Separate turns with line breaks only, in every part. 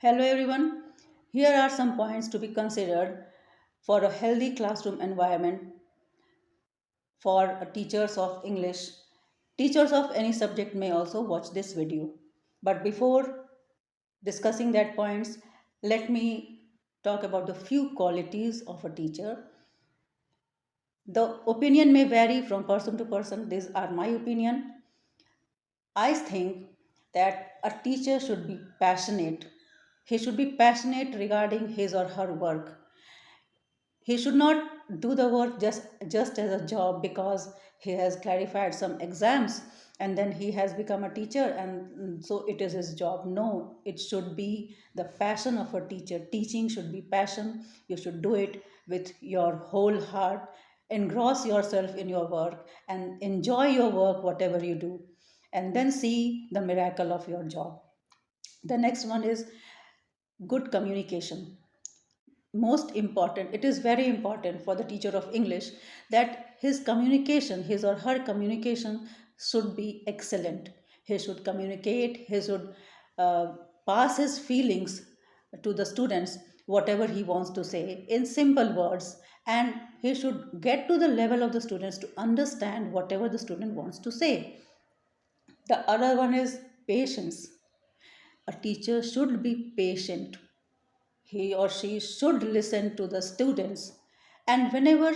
Hello everyone. Here are some points to be considered for a healthy classroom environment for teachers of English. Teachers of any subject may also watch this video. But before discussing that points, let me talk about the few qualities of a teacher. The opinion may vary from person to person. These are my opinion. I think that a teacher should be passionate. He should be passionate regarding his or her work. He should not do the work just as a job because he has clarified some exams and then he has become a teacher and so it is his job. No, it should be the passion of a teacher. Teaching should be passion. You should do it with your whole heart, engross yourself in your work and enjoy your work whatever you do, and then see the miracle of your job. The next one is good communication. Most important, it is very important for the teacher of English that his or her communication should be excellent. He should communicate, he should uh, pass his feelings to the students, whatever he wants to say in simple words, and he should get to the level of the students to understand whatever the student wants to say. The other one is patience. A teacher should be patient. He or she should listen to the students. And whenever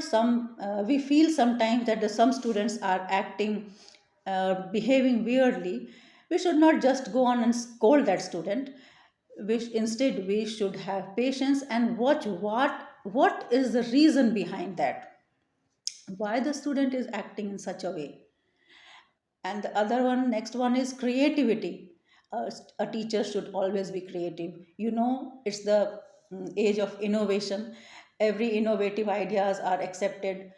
we feel sometimes that some students are acting, behaving weirdly, we should not just go on and scold that student. Instead we should have patience and watch what is the reason behind that, why the student is acting in such a way. And the other one, next one, is creativity. A teacher should always be creative. You know, it's the age of innovation. Every innovative ideas are accepted,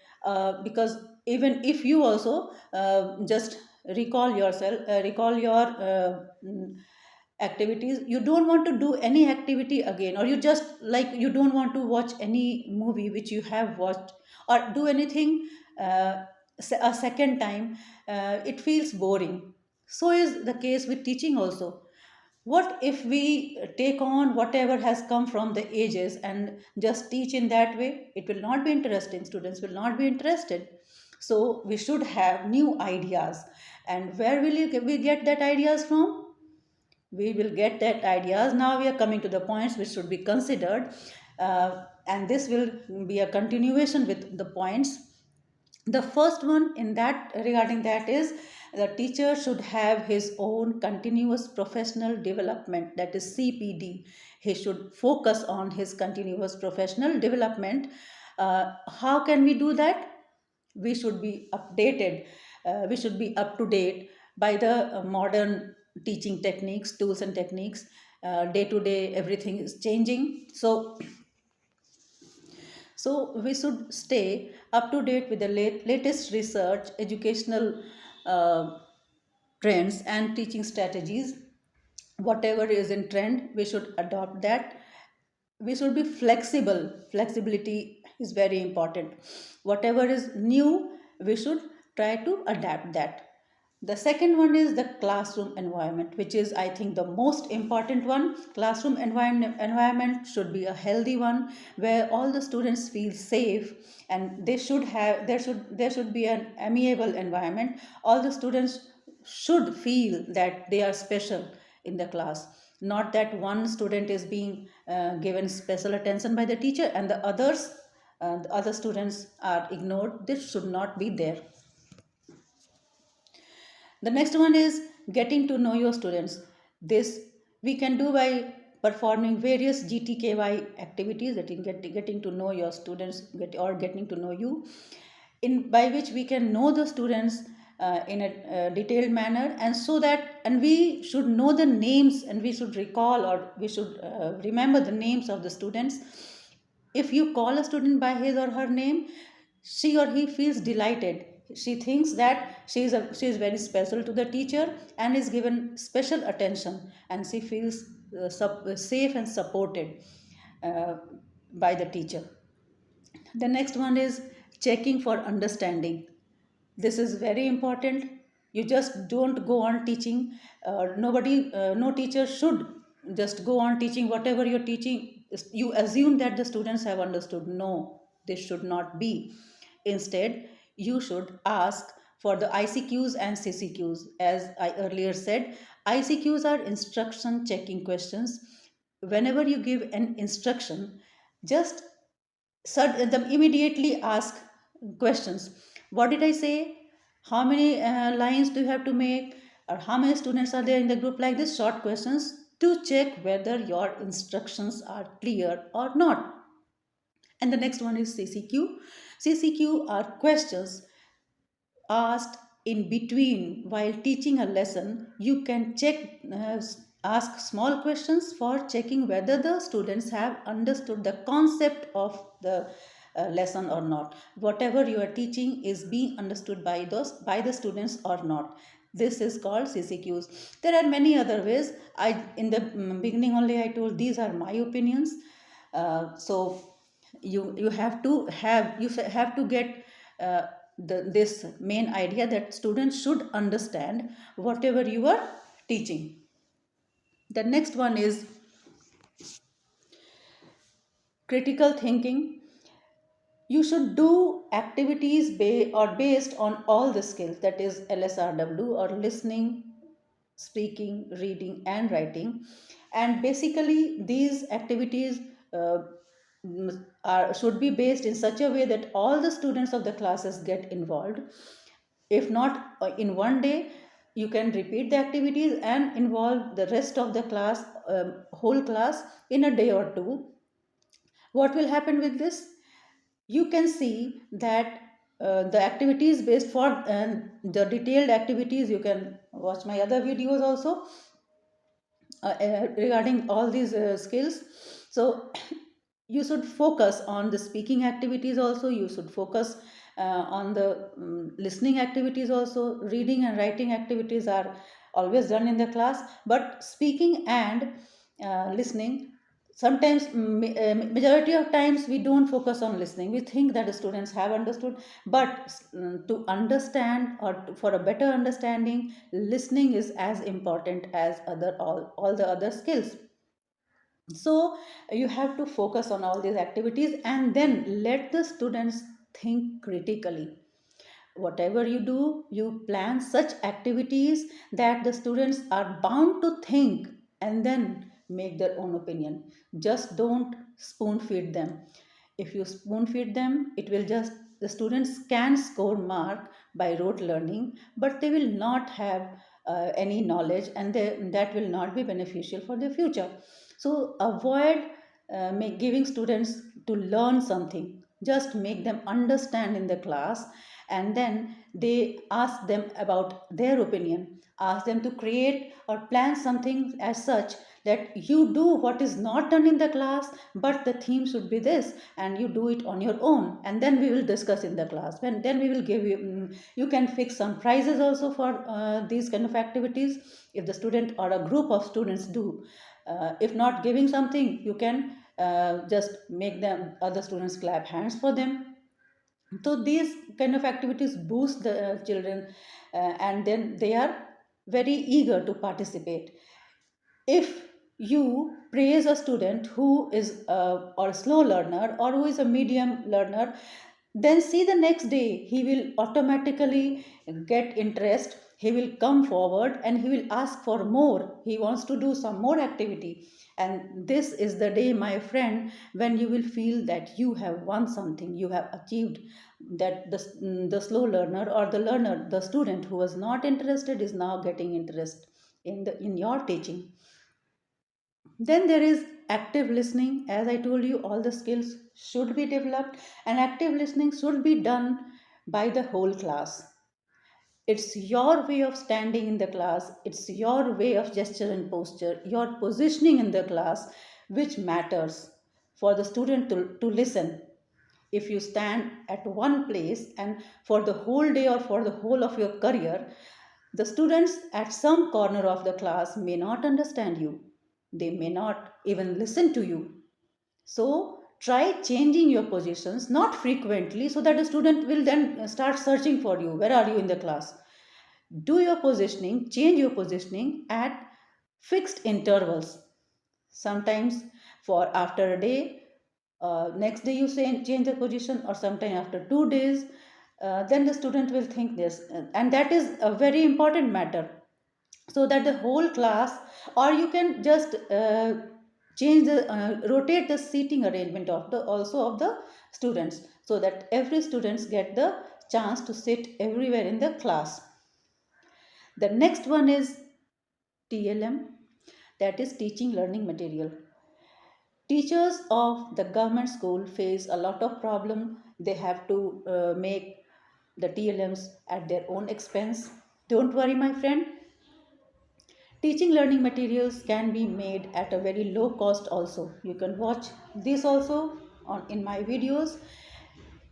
because even if you also just recall your activities, you don't want to do any activity again, or you just like you don't want to watch any movie which you have watched, or do anything a second time. It feels boring. So is the case with teaching also. What if we take on whatever has come from the ages and just teach in that way? It will not be interesting. Students will not be interested. So we should have new ideas. And where will we get that ideas from? We will get that ideas. Now we are coming to the points which should be considered, and this will be a continuation with the points. The first one in that regarding that is the teacher should have his own continuous professional development, that is CPD. He should focus on his continuous professional development. How can we do that? We should be updated. We should be up to date by the modern teaching techniques, tools and techniques. Day to day everything is changing, so we should stay up to date with the latest research, educational uh, trends, and teaching strategies. Whatever is in trend, we should adopt that. We should be flexible. Flexibility is very important. Whatever is new, we should try to adapt that. The second one is the classroom environment, which is, I think, the most important one. Classroom environment should be a healthy one where all the students feel safe, and there should be an amiable environment. All the students should feel that they are special in the class, not that one student is being given special attention by the teacher and the other students are ignored. This should not be there. The next one is getting to know your students. This we can do by performing various GTKY activities, that in getting to know your students, or getting to know you, in by which we can know the students in a detailed manner, and so that, and we should know the names, and we should recall, or we should remember the names of the students. If you call a student by his or her name, she or he feels delighted. She thinks that she is very special to the teacher and is given special attention, and she feels safe and supported uh, by the teacher. The next one is checking for understanding. This is very important. You just don't go on teaching. No teacher should just go on teaching whatever you're teaching. You assume that the students have understood. No, this should not be. Instead, you should ask for the ICQs and CCQs. As I earlier said, ICQs are instruction checking questions. Whenever you give an instruction, just them immediately ask questions. What did I say? How many lines do you have to make? Or how many students are there in the group? Like this, short questions to check whether your instructions are clear or not. And the next one is CCQ. CCQ are questions asked in between while teaching a lesson. You can ask small questions for checking whether the students have understood the concept of the lesson or not. Whatever you are teaching is being understood by the students or not. This is called CCQs. There are many other ways. I in the beginning only I told these are my opinions. So you have to have to get this main idea that students should understand whatever you are teaching. The next one is critical thinking. You should do activities based on all the skills, that is LSRW, or listening, speaking, reading and writing. And basically these activities uh, should be based in such a way that all the students of the classes get involved. If not in one day, you can repeat the activities and involve the rest of the class, whole class, in a day or two. What will happen with this? You can see that the activities based for the detailed activities, you can watch my other videos also regarding all these skills. So you should focus on the speaking activities also, you should focus on the listening activities also. Reading and writing activities are always done in the class, but speaking and listening, sometimes majority of times we don't focus on listening. We think that the students have understood, but to understand or for a better understanding, listening is as important as all the other skills. So you have to focus on all these activities and then let the students think critically. Whatever you do, you plan such activities that the students are bound to think and then make their own opinion. Just don't spoon feed them. If you spoon feed them, it will just, the students can score mark by rote learning, but they will not have any knowledge, and that will not be beneficial for their future. So avoid giving students to learn something. Just make them understand in the class, and then they ask them about their opinion. Ask them to create or plan something as such that you do what is not done in the class, but the theme should be this, and you do it on your own, and then we will discuss in the class. And then we will give you, you can fix some prizes also for these kind of activities if the student or a group of students do. If not giving something, you can just make them other students clap hands for them. So these kind of activities boost the children, and then they are very eager to participate. If you praise a student who is or a slow learner or who is a medium learner, then see the next day he will automatically get interest. He will come forward and he will ask for more. He wants to do some more activity. And this is the day, my friend, when you will feel that you have won something, you have achieved, that the slow learner or the learner, the student who was not interested, is now getting interest in your teaching. Then there is active listening. As I told you, all the skills should be developed, and active listening should be done by the whole class. It's your way of standing in the class, it's your way of gesture and posture, your positioning in the class, which matters for the student to listen. If you stand at one place and for the whole day or for the whole of your career, the students at some corner of the class may not understand you. They may not even listen to you. So try changing your positions, not frequently, so that the student will then start searching for you. Where are you in the class? Do your positioning, change your positioning at fixed intervals. Sometimes for after a day, next day you say change the position, or sometime after 2 days, then the student will think this, and that is a very important matter, so that the whole class, or you can just change the rotate the seating arrangement of the also of the students, so that every students get the chance to sit everywhere in the class. The next one is TLM, that is teaching learning material. Teachers of the government school face a lot of problem. They have to make the TLMs at their own expense. Don't worry, my friend. Teaching learning materials can be made at a very low cost also. You can watch this also on in my videos.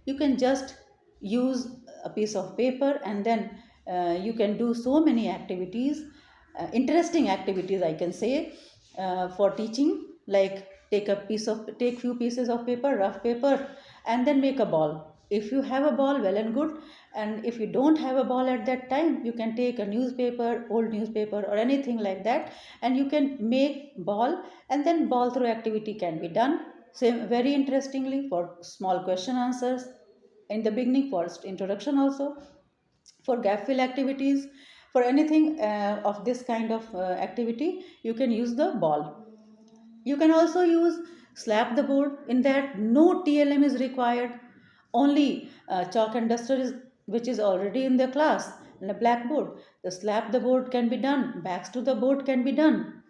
You can just use a piece of paper, and then you can do so many activities, interesting activities I can say, for teaching, like take few pieces of paper, rough paper, and then make a ball. If you have a ball, well and good, and if you don't have a ball at that time, you can take a newspaper, old newspaper, or anything like that, and you can make ball, and then ball throw activity can be done. Same, very interestingly, for small question answers in the beginning, for introduction also, for gap fill activities, for anything of this kind of activity, you can use the ball. You can also use slap the board. In that, no TLM is required. Only chalk and duster is, which is already in the class, in the blackboard. The slap the board can be done. Backs to the board can be done.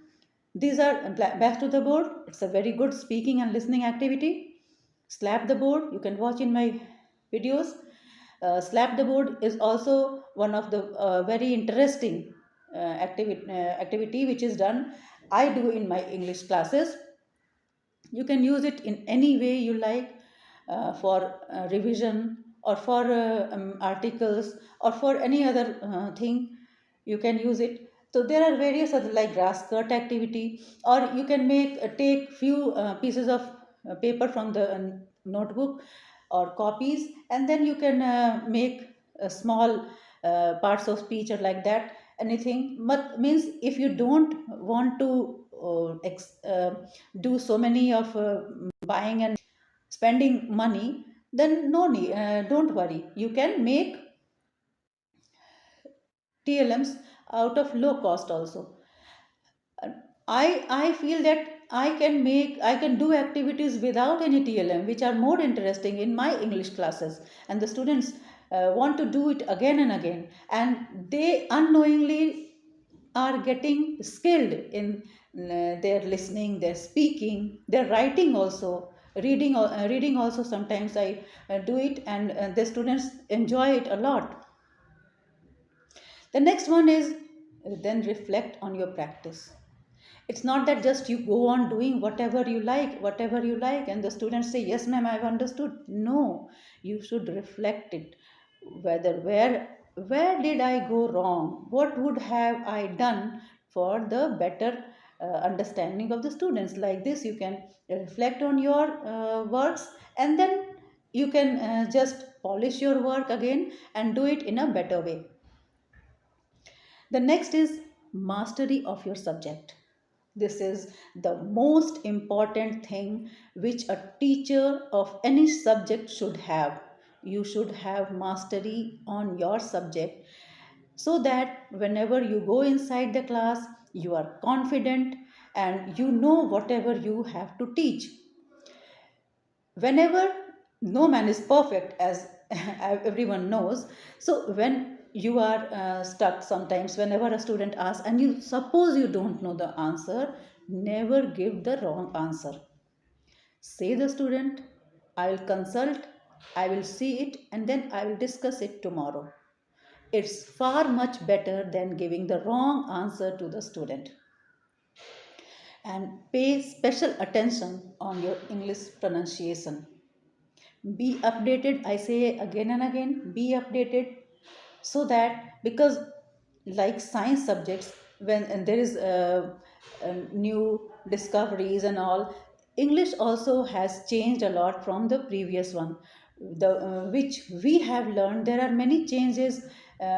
These are back to the board. It's a very good speaking and listening activity. Slap the board. You can watch in my videos. Slap the board is also one of the very interesting activity which is done. I do in my English classes. You can use it in any way you like, for revision, or for articles, or for any other thing. You can use it. So there are various other, like grass cut activity, or you can take few pieces of paper from the notebook or copies, and then you can make small parts of speech or like that, anything. But means if you don't want to do so many of buying and spending money, then no need, don't worry, you can make TLMs out of low cost also. I feel that I can do activities without any TLM which are more interesting in my English classes, and the students want to do it again and again, and they unknowingly are getting skilled in their listening, their speaking, their writing also, reading also. Sometimes I do it, and the students enjoy it a lot. The next one is then reflect on your practice. It's not that just you go on doing whatever you like, and the students say, yes, ma'am, I've understood. No, you should reflect it. Whether where did I go wrong? What would have I done for the better understanding of the students? Like this, you can reflect on your works, and then you can just polish your work again and do it in a better way. The next is mastery of your subject. This is the most important thing which a teacher of any subject should have. You should have mastery on your subject, so that whenever you go inside the class, you are confident and you know whatever you have to teach. Whenever, no man is perfect, as everyone knows. So when you are stuck, sometimes whenever a student asks and you suppose you don't know the answer, never give the wrong answer. Say the student, I will consult, I will see it, and then I will discuss it tomorrow. It's far much better than giving the wrong answer to the student. And pay special attention on your English pronunciation. Be updated, I say again and again, be updated, so that, because like science subjects, when and there is new discoveries and all, English also has changed a lot from the previous one, the which we have learned. There are many changes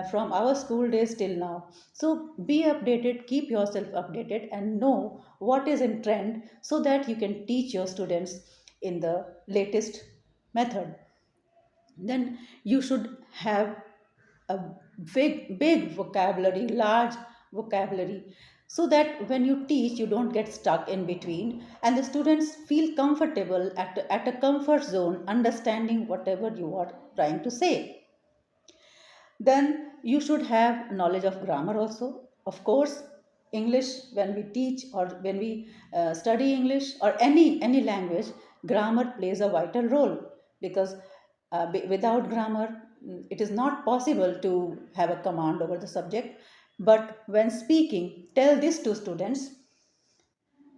from our school days till now. So be updated, keep yourself updated, and know what is in trend so that you can teach your students in the latest method. Then you should have a big vocabulary, large vocabulary, so that when you teach you don't get stuck in between, and the students feel comfortable at a comfort zone understanding whatever you are trying to say. Then you should have knowledge of grammar also. Of course, English, when we teach or when we study English or any language, grammar plays a vital role, because without grammar, it is not possible to have a command over the subject. But when speaking, tell this to students,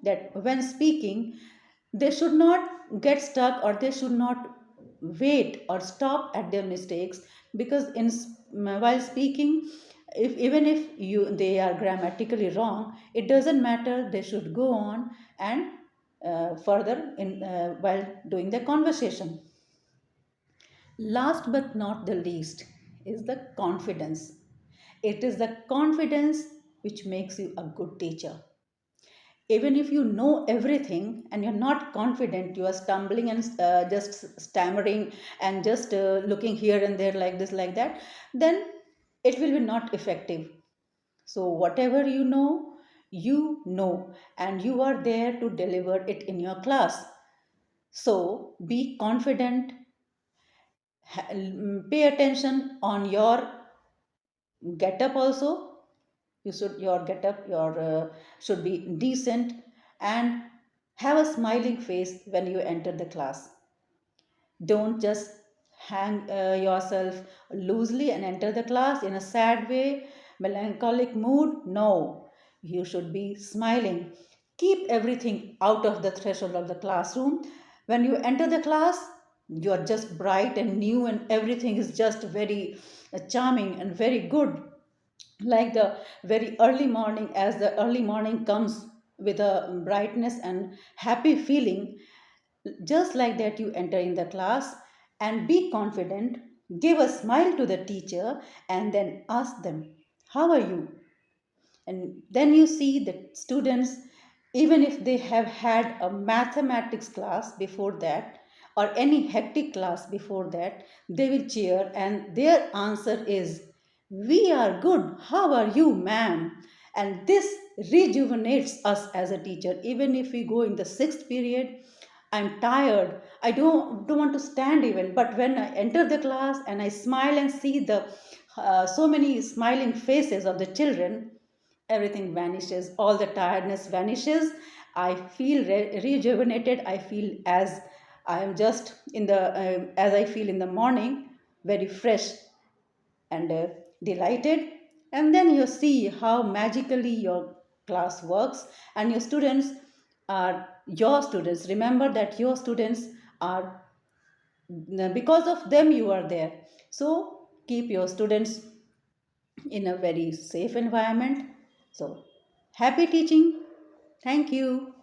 that when speaking they should not get stuck, or they should not wait or stop at their mistakes, because while speaking, if even if they are grammatically wrong, it doesn't matter, they should go on and further in while doing the conversation. Last but not the least is the confidence. It is the confidence which makes you a good teacher. Even if you know everything and you're not confident, you are stumbling and just stammering and just looking here and there like this like that, then it will be not effective. So whatever you know, and you are there to deliver it in your class. So be confident, pay attention on your get up also. You should your get up your should be decent, and have a smiling face when you enter the class. Don't just hang yourself loosely and enter the class in a sad way, melancholic mood. No, you should be smiling. Keep everything out of the threshold of the classroom. When you enter the class, you are just bright and new, and everything is just very charming and very good, like the very early morning. As the early morning comes with a brightness and happy feeling, just like that you enter in the class, and be confident, give a smile to the teacher, and then ask them, how are you? And then you see that students, even if they have had a mathematics class before that, or any hectic class before that, they will cheer, and their answer is, we are good, how are you, ma'am? And this rejuvenates us as a teacher. Even if we go in the sixth period, I'm tired, I don't want to stand even, but when I enter the class and I smile and see the so many smiling faces of the children, everything vanishes, all the tiredness vanishes. I feel rejuvenated. I feel as I am just in the as I feel in the morning, very fresh and delighted. And then you see how magically your class works, and your students are your students. Remember that your students are, because of them you are there. So keep your students in a very safe environment. So happy teaching. Thank you.